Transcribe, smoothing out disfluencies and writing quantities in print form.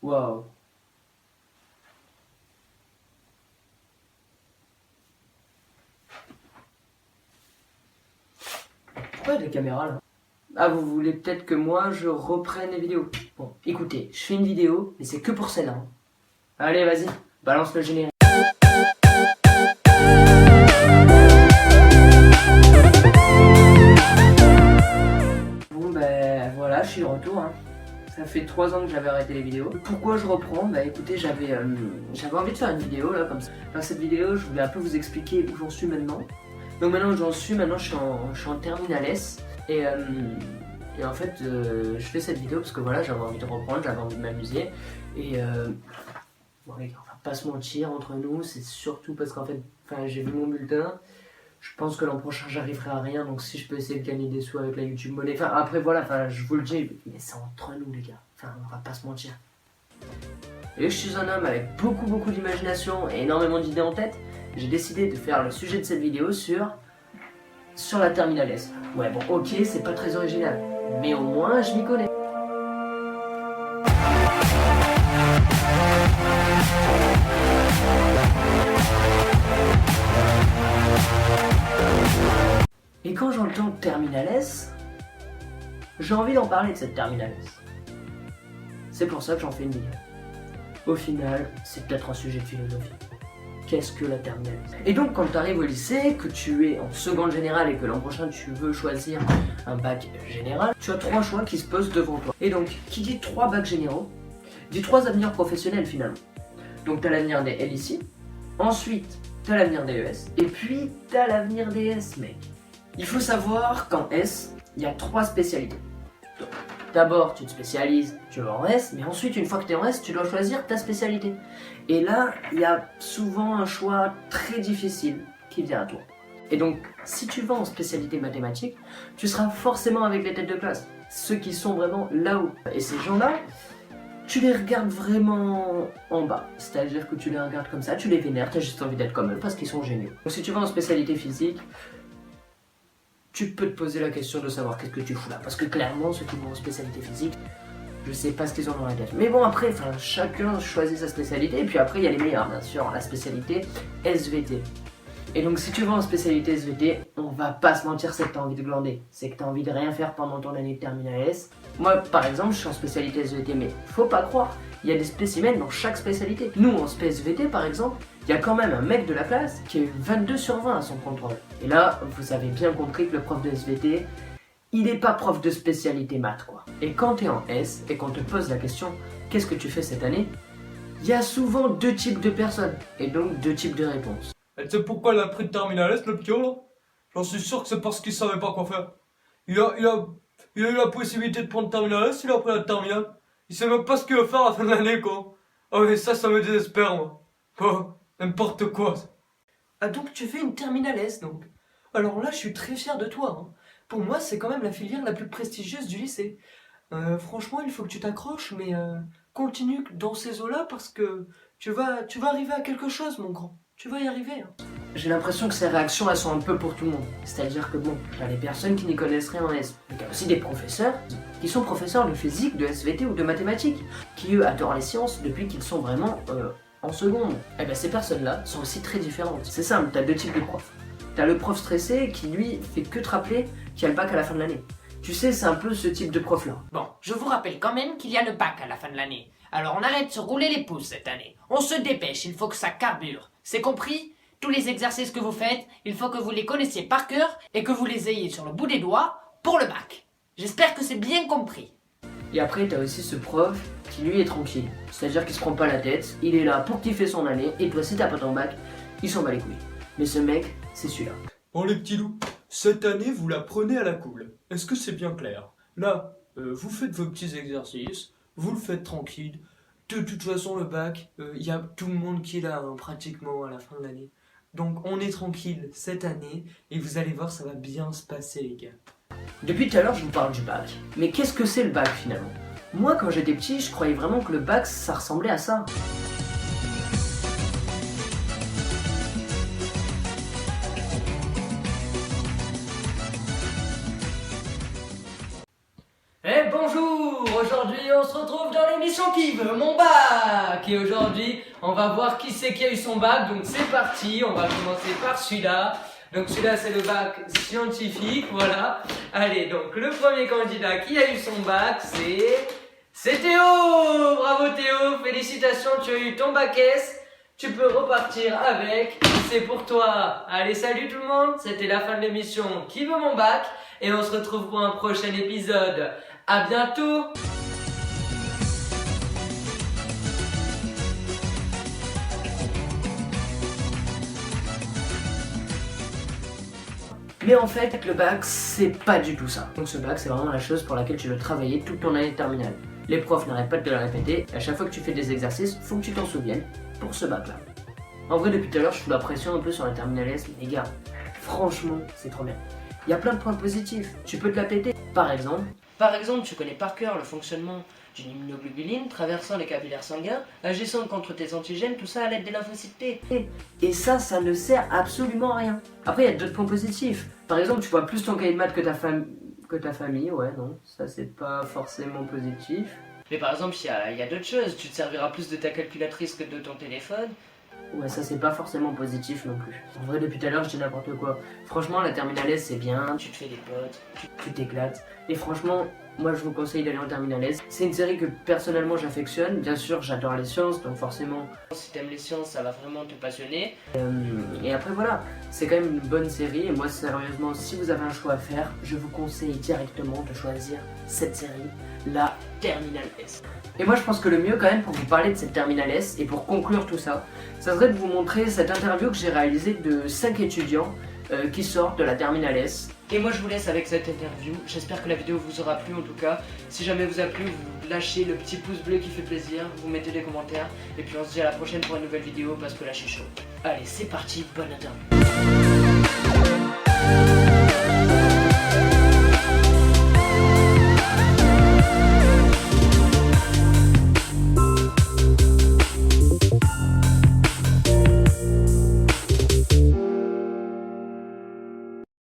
Waouh. Pourquoi il y a des caméras là? Ah, vous voulez peut-être que moi je reprenne les vidéos? Bon, écoutez, je fais une vidéo, mais c'est que pour celle-là. Hein. Allez, vas-y, balance le générique. Bon, ben voilà, je suis de retour. Hein. Ça fait 3 ans que j'avais arrêté les vidéos. Pourquoi je reprends? Bah écoutez, j'avais envie de faire une vidéo là, comme ça. Dans cette vidéo, je voulais un peu vous expliquer où j'en suis maintenant. Donc maintenant où j'en suis, je suis en terminale S. Et en fait, je fais cette vidéo parce que voilà, j'avais envie de reprendre, j'avais envie de m'amuser. Et bon, les gars, on va pas se mentir entre nous, c'est surtout parce qu'en fait, j'ai vu mon bulletin. Je pense que l'an prochain j'arriverai à rien, donc si je peux essayer de gagner des sous avec la YouTube Money. Après voilà, je vous le dis, mais c'est entre nous les gars. On va pas se mentir. Et je suis un homme avec beaucoup d'imagination et énormément d'idées en tête. J'ai décidé de faire le sujet de cette vidéo sur la terminale S. Ouais bon ok, c'est pas très original, mais au moins je m'y connais. Et quand j'entends terminale S, j'ai envie d'en parler de cette terminale S. C'est pour ça que j'en fais une vidéo. Au final, c'est peut-être un sujet de philosophie. Qu'est-ce que la terminale S? Et donc quand tu arrives au lycée, que tu es en seconde générale et que l'an prochain tu veux choisir un bac général, tu as 3 choix qui se posent devant toi. Et donc, qui dit 3 bacs généraux, dit 3 avenirs professionnels finalement. Donc tu as l'avenir des LIC, ensuite tu as l'avenir des ES, et puis tu as l'avenir des S, mec. Il faut savoir qu'en S, il y a 3 spécialités. D'abord, tu te spécialises, tu vas en S, mais ensuite, une fois que tu es en S, tu dois choisir ta spécialité. Et là, il y a souvent un choix très difficile qui vient à toi. Et donc, si tu vas en spécialité mathématiques, tu seras forcément avec les têtes de classe, ceux qui sont vraiment là-haut. Et ces gens-là, tu les regardes vraiment en bas. C'est-à-dire que tu les regardes comme ça, tu les vénères, tu as juste envie d'être comme eux parce qu'ils sont géniaux. Donc si tu vas en spécialité physique, tu peux te poser la question de savoir qu'est-ce que tu fous là. Parce que clairement, ceux qui vont en spécialité physique, je sais pas ce qu'ils ont dans la tête. Mais bon, après, chacun choisit sa spécialité. Et puis après, il y a les meilleurs, bien sûr, la spécialité SVT. Et donc, si tu vas en spécialité SVT, on va pas se mentir, c'est que tu as envie de glander. C'est que tu as envie de rien faire pendant ton année de terminale S. Moi, par exemple, je suis en spécialité SVT, mais faut pas croire, il y a des spécimens dans chaque spécialité. Nous, en SVT, par exemple, il y a quand même un mec de la classe qui a eu 22 sur 20 à son contrôle. Et là, vous avez bien compris que le prof de SVT, il n'est pas prof de spécialité maths, quoi. Et quand tu es en S et qu'on te pose la question « Qu'est-ce que tu fais cette année ?», il y a souvent 2 types de personnes, et donc 2 types de réponses. Et tu sais pourquoi il a pris de terminale S, le petit là? J'en suis sûr que c'est parce qu'il savait pas quoi faire. Il a eu la possibilité de prendre terminale S, il a pris la terminale. Il sait même pas ce qu'il va faire à la fin de l'année, quoi. Ah mais ça me désespère, moi. Oh, n'importe quoi. Ah donc tu fais une terminale S, donc. Alors là, je suis très fier de toi. Hein. Pour moi, c'est quand même la filière la plus prestigieuse du lycée. Franchement, il faut que tu t'accroches, mais continue dans ces eaux-là parce que tu vas arriver à quelque chose, mon grand. Tu vas y arriver. Hein. J'ai l'impression que ces réactions, elles sont un peu pour tout le monde. C'est-à-dire que bon, t'as les personnes qui n'y connaissent rien en S. Mais t'as aussi des professeurs qui sont professeurs de physique, de SVT ou de mathématiques, qui eux adorent les sciences depuis qu'ils sont vraiment en seconde. Et bien ces personnes-là sont aussi très différentes. C'est simple, t'as 2 types de profs. T'as le prof stressé qui lui fait que te rappeler qu'il y a le bac à la fin de l'année. Tu sais, c'est un peu ce type de prof-là. Bon, je vous rappelle quand même qu'il y a le bac à la fin de l'année. Alors on arrête de se rouler les pouces cette année. On se dépêche, il faut que ça carbure. C'est compris ? Tous les exercices que vous faites, il faut que vous les connaissiez par cœur et que vous les ayez sur le bout des doigts pour le bac. J'espère que c'est bien compris. Et après, t'as aussi ce prof qui lui est tranquille. C'est-à-dire qu'il se prend pas la tête, il est là pour kiffer son année, et toi si t'as pas ton bac, il s'en bat les couilles. Mais ce mec, c'est celui-là. Bon les petits loups, cette année vous la prenez à la cool. Est-ce que c'est bien clair? Là, vous faites vos petits exercices, vous le faites tranquille. De toute façon le bac, il y a tout le monde qui est là hein, pratiquement à la fin de l'année. Donc on est tranquille cette année et vous allez voir ça va bien se passer les gars. Depuis tout à l'heure je vous parle du bac. Mais qu'est-ce que c'est le bac finalement? Moi quand j'étais petit je croyais vraiment que le bac ça ressemblait à ça. Bonjour! Aujourd'hui aujourd'hui on se retrouve dans l'émission Qui veut mon bac? Et aujourd'hui on va voir qui c'est qui a eu son bac, donc c'est parti, on va commencer par celui-là. Donc celui-là c'est le bac scientifique, voilà. Allez, donc le premier candidat qui a eu son bac c'est Théo. Bravo Théo, félicitations, tu as eu ton bac S. Tu peux repartir avec, c'est pour toi. Allez, salut tout le monde, c'était la fin de l'émission Qui veut mon bac? Et on se retrouve pour un prochain épisode. À bientôt. Mais en fait, le bac, c'est pas du tout ça. Donc ce bac, c'est vraiment la chose pour laquelle tu veux travailler toute ton année de terminale. Les profs n'arrêtent pas de te le répéter, et à chaque fois que tu fais des exercices, faut que tu t'en souviennes pour ce bac là. En vrai, depuis tout à l'heure, je fous la pression un peu sur la terminale S, mais les gars, franchement, c'est trop bien. Il y a plein de points positifs, tu peux te la péter. Par exemple, tu connais par cœur le fonctionnement d'une immunoglobuline traversant les capillaires sanguins, agissant contre tes antigènes, tout ça à l'aide des lymphocytes T. Et ça ne sert absolument à rien. Après, il y a d'autres points positifs. Par exemple, tu vois plus ton cahier de maths que ta famille, ouais, non, ça c'est pas forcément positif. Mais par exemple, il y a d'autres choses, tu te serviras plus de ta calculatrice que de ton téléphone. Ouais, ça c'est pas forcément positif non plus. En vrai, depuis tout à l'heure, je dis n'importe quoi. Franchement, la terminale S, c'est bien, tu te fais des potes, tu t'éclates. Et franchement, moi je vous conseille d'aller en terminale S. C'est une série que personnellement j'affectionne. Bien sûr, j'adore les sciences, donc forcément, si t'aimes les sciences, ça va vraiment te passionner. Et après voilà, c'est quand même une bonne série. Et moi, sérieusement, si vous avez un choix à faire, je vous conseille directement de choisir cette série, la terminale S. Et moi je pense que le mieux quand même pour vous parler de cette terminale S et pour conclure tout ça, ça serait de vous montrer cette interview que j'ai réalisée de 5 étudiants qui sortent de la terminale S. Et moi je vous laisse avec cette interview, j'espère que la vidéo vous aura plu en tout cas. Si jamais vous a plu, vous lâchez le petit pouce bleu qui fait plaisir, vous mettez des commentaires. Et puis on se dit à la prochaine pour une nouvelle vidéo parce que là je suis chaud. Allez, c'est parti, bonne interview.